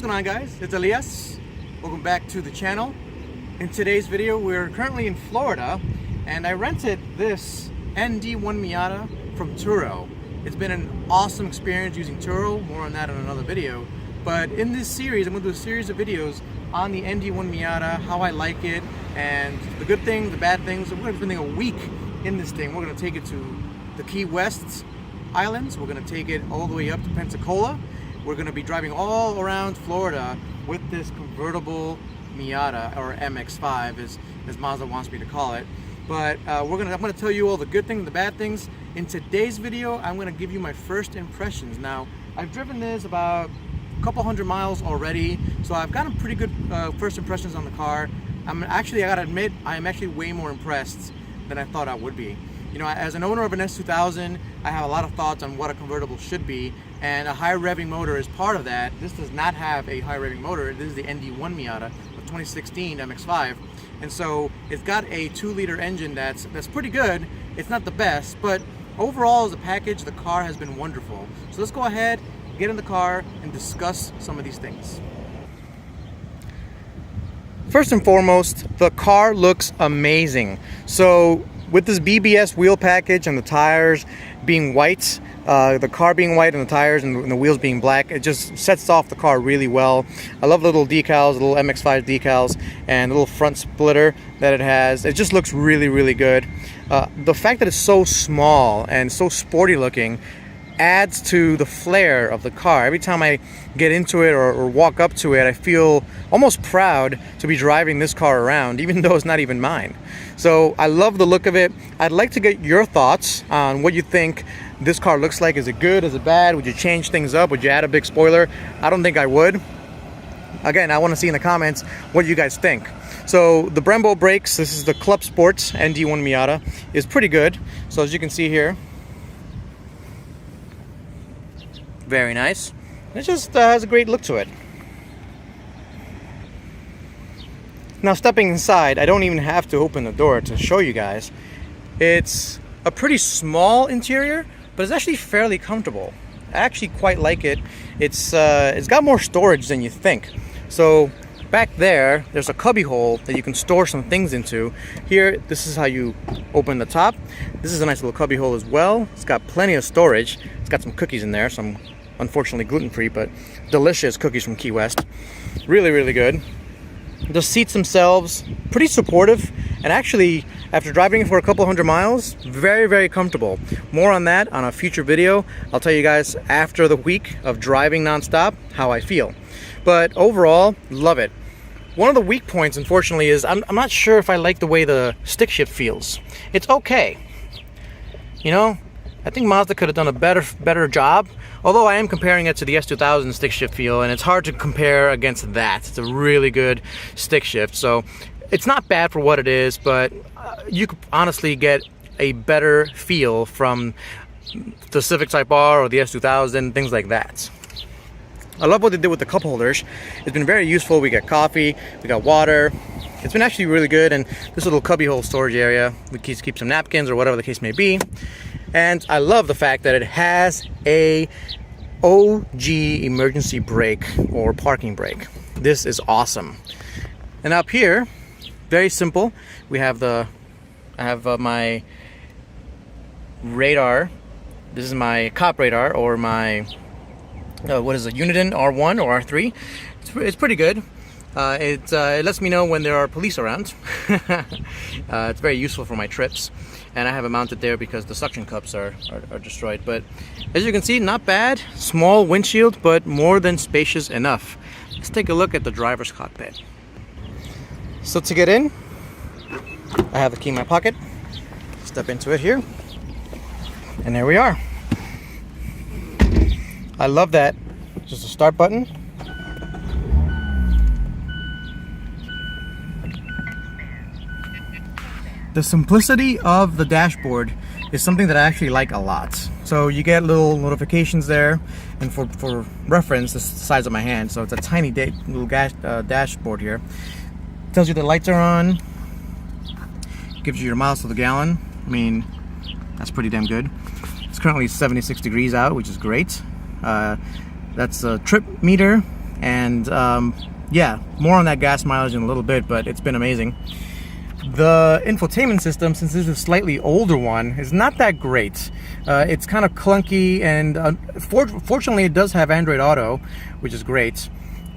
What's going on, guys? It's Elias. Welcome back to the channel. In today's video, we're currently in Florida and I rented this ND1 Miata from Turo. It's been an awesome experience using Turo, more on that in another video. But in this series, I'm going to do a series of videos on the ND1 Miata, how I like it, and the good things, the bad things. We're going to be spending a week in this thing. We're going to take it to the Key West Islands. We're going to take it all the way up to Pensacola. We're going to be driving all around Florida with this convertible Miata, or MX-5 as Mazda wants me to call it. But I'm going to tell you all the good things, the bad things. In today's video, I'm going to give you my first impressions. Now, I've driven this about a couple hundred miles already, so I've gotten pretty good first impressions on the car. I gotta admit, I am actually way more impressed than I thought I would be. You know, as an owner of an S2000, I have a lot of thoughts on what a convertible should be, and a high revving motor is part of that. This does not have a high revving motor. This is the ND1 Miata, a 2016 MX-5, and so it's got a 2-liter engine that's pretty good. It's not the best, but overall as a package, the car has been wonderful. So let's go ahead, get in the car, and discuss some of these things. First and foremost, the car looks amazing. So with this BBS wheel package and the tires being white, the car being white and the tires and the wheels being black, it just sets off the car really well. I love the little decals, the little MX-5 decals, and the little front splitter that it has. It just looks really, really good. The fact that it's so small and so sporty looking adds to the flair of the car. Every time I get into it or walk up to it, I feel almost proud to be driving this car around, even though it's not even mine. So I love the look of it. I'd like to get your thoughts on what you think this car looks like. Is it good? Is it bad? Would you change things up? Would you add a big spoiler? I don't think I would. Again, I want to see in the comments what you guys think. So the Brembo brakes, this is the Club Sports ND1 Miata, is pretty good. So as you can see here, very nice. It just has a great look to it. Now stepping inside, I don't even have to open the door to show you guys. It's a pretty small interior, but it's actually fairly comfortable. I actually quite like it. It's got more storage than you think. So back there's a cubby hole that you can store some things into. Here, this is how you open the top. This is a nice little cubby hole as well. It's got plenty of storage. It's got some cookies in there, some unfortunately gluten-free, but delicious cookies from Key West. Really, really good. The seats themselves, pretty supportive, and actually, after driving it for a couple hundred miles, very, very comfortable. More on that on a future video. I'll tell you guys after the week of driving nonstop how I feel. But overall, love it. One of the weak points, unfortunately, is I'm not sure if I like the way the stick shift feels. It's okay. You know, I think Mazda could have done a better job, although I am comparing it to the S2000 stick shift feel, and it's hard to compare against that. It's a really good stick shift, so it's not bad for what it is, but you could honestly get a better feel from the Civic Type R or the S2000, things like that. I love what they did with the cup holders. It's been very useful. We got coffee, we got water. It's been actually really good, and this little cubby hole storage area, we keep some napkins or whatever the case may be. And I love the fact that it has a OG emergency brake or parking brake. This is awesome. And up here, very simple. We have I have my radar. This is my cop radar, or my what is it, Uniden R1 or R3. It's pretty good. It lets me know when there are police around. It's very useful for my trips, and I have it mounted there because the suction cups are destroyed. But as you can see, not bad. Small windshield, but more than spacious enough. Let's take a look at the driver's cockpit. So to get in, I have the key in my pocket. Step into it here, and there we are. I love that. Just a start button. The simplicity of the dashboard is something that I actually like a lot. So you get little notifications there, and for reference, this is the size of my hand, so it's a tiny little dashboard here. Tells you the lights are on, gives you your miles to the gallon. I mean, that's pretty damn good. It's currently 76 degrees out, which is great. That's a trip meter, And yeah, more on that gas mileage in a little bit, but it's been amazing. The infotainment system, since this is a slightly older one, is not that great. It's kind of clunky, and fortunately it does have Android Auto, which is great.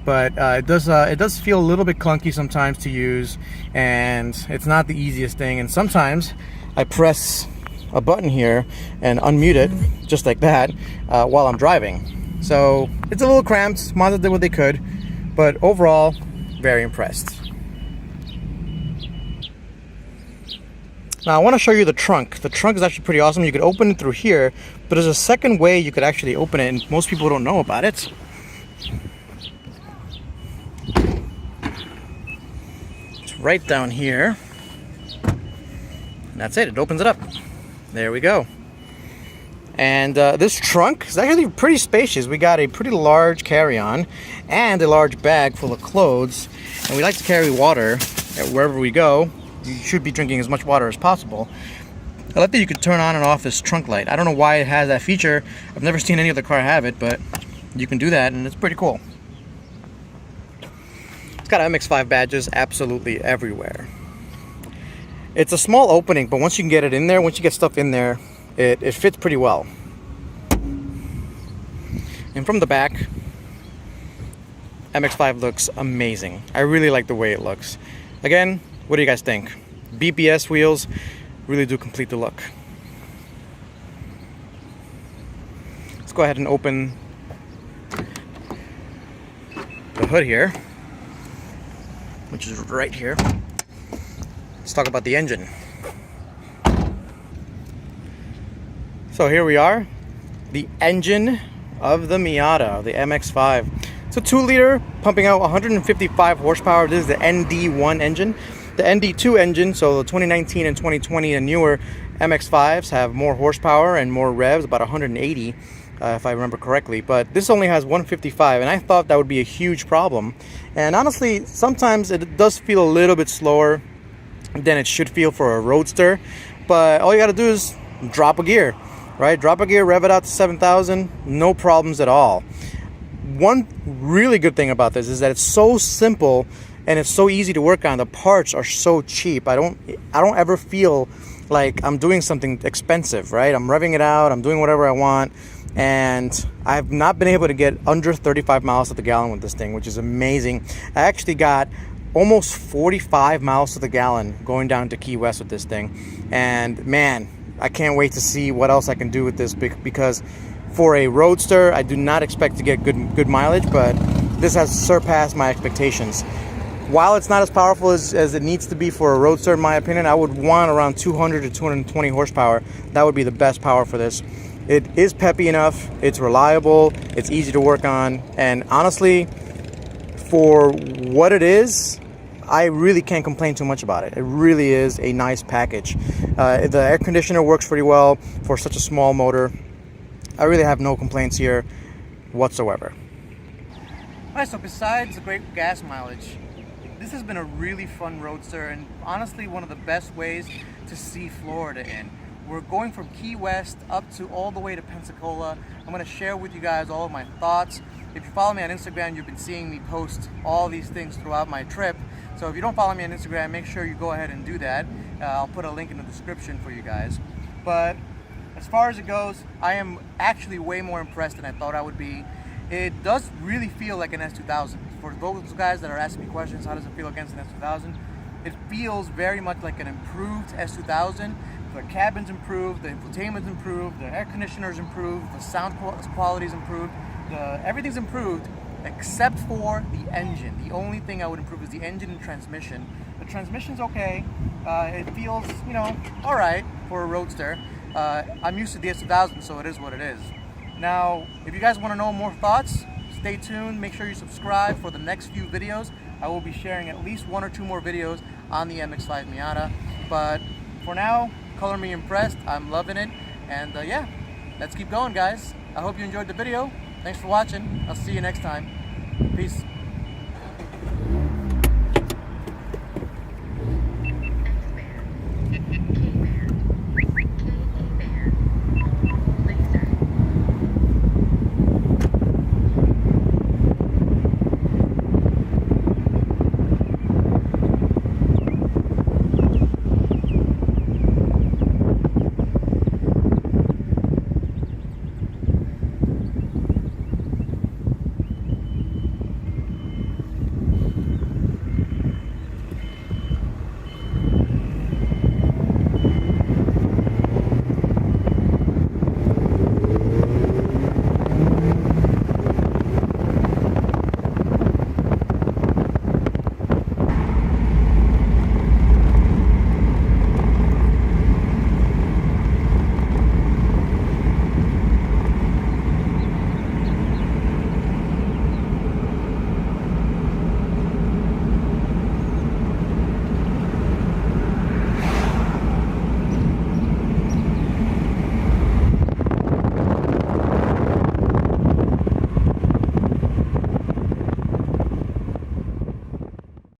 But it does feel a little bit clunky sometimes to use, and it's not the easiest thing. And sometimes I press a button here and unmute it just like that while I'm driving. So it's a little cramped. Mazda did what they could, but overall, very impressed. Now I want to show you the trunk. The trunk is actually pretty awesome. You could open it through here, but there's a second way you could actually open it, and most people don't know about it. It's right down here. And that's it. It opens it up. There we go. And this trunk is actually pretty spacious. We got a pretty large carry-on and a large bag full of clothes. And we like to carry water wherever we go. You should be drinking as much water as possible. I like that you can turn on and off this trunk light. I don't know why it has that feature. I've never seen any other car have it, but you can do that, and it's pretty cool. It's got MX-5 badges absolutely everywhere. It's a small opening, but once you can get it in there, once you get stuff in there, it fits pretty well. And from the back, MX-5 looks amazing. I really like the way it looks. Again, what do you guys think? BBS wheels really do complete the look. Let's go ahead and open the hood here, which is right here. Let's talk about the engine. So here we are, the engine of the Miata, the MX-5. It's a 2-liter pumping out 155 horsepower. This is the ND1 engine. The ND2 engine, so the 2019 and 2020 and newer MX-5s have more horsepower and more revs, about 180 if I remember correctly, but this only has 155, and I thought that would be a huge problem. And honestly, sometimes it does feel a little bit slower than it should feel for a roadster, but all you got to do is drop a gear, right? Drop a gear, rev it out to 7,000, no problems at all. One really good thing about this is that it's so simple and it's so easy to work on. The parts are so cheap. I don't ever feel like I'm doing something expensive, right? I'm revving it out, I'm doing whatever I want, and I've not been able to get under 35 miles to the gallon with this thing, which is amazing. I actually got almost 45 miles to the gallon going down to Key West with this thing, and man, I can't wait to see what else I can do with this, because for a roadster, I do not expect to get good mileage, but this has surpassed my expectations. While it's not as powerful as it needs to be for a roadster, in my opinion, I would want around 200 to 220 horsepower. That would be the best power for this. It is peppy enough, it's reliable, it's easy to work on, and honestly, for what it is, I really can't complain too much about it. It really is a nice package. The air conditioner works pretty well for such a small motor. I really have no complaints here whatsoever. Alright, so besides the great gas mileage, this has been a really fun roadster, and honestly one of the best ways to see Florida in. We're going from Key West up to all the way to Pensacola. I'm going to share with you guys all of my thoughts. If you follow me on Instagram, you've been seeing me post all these things throughout my trip. So if you don't follow me on Instagram, make sure you go ahead and do that. I'll put a link in the description for you guys. But as far as it goes, I am actually way more impressed than I thought I would be. It does really feel like an S2000. For those guys that are asking me questions, how does it feel against an S2000? It feels very much like an improved S2000. The cabin's improved, the infotainment's improved, the air conditioner's improved, the sound quality's improved, everything's improved except for the engine. The only thing I would improve is the engine and transmission. The transmission's okay. It feels, all right for a roadster. I'm used to the S2000, so it is what it is. Now, if you guys want to know more thoughts, stay tuned. Make sure you subscribe for the next few videos. I will be sharing at least 1 or 2 more videos on the MX-5 Miata. But for now, color me impressed. I'm loving it. And yeah, let's keep going, guys. I hope you enjoyed the video. Thanks for watching. I'll see you next time. Peace.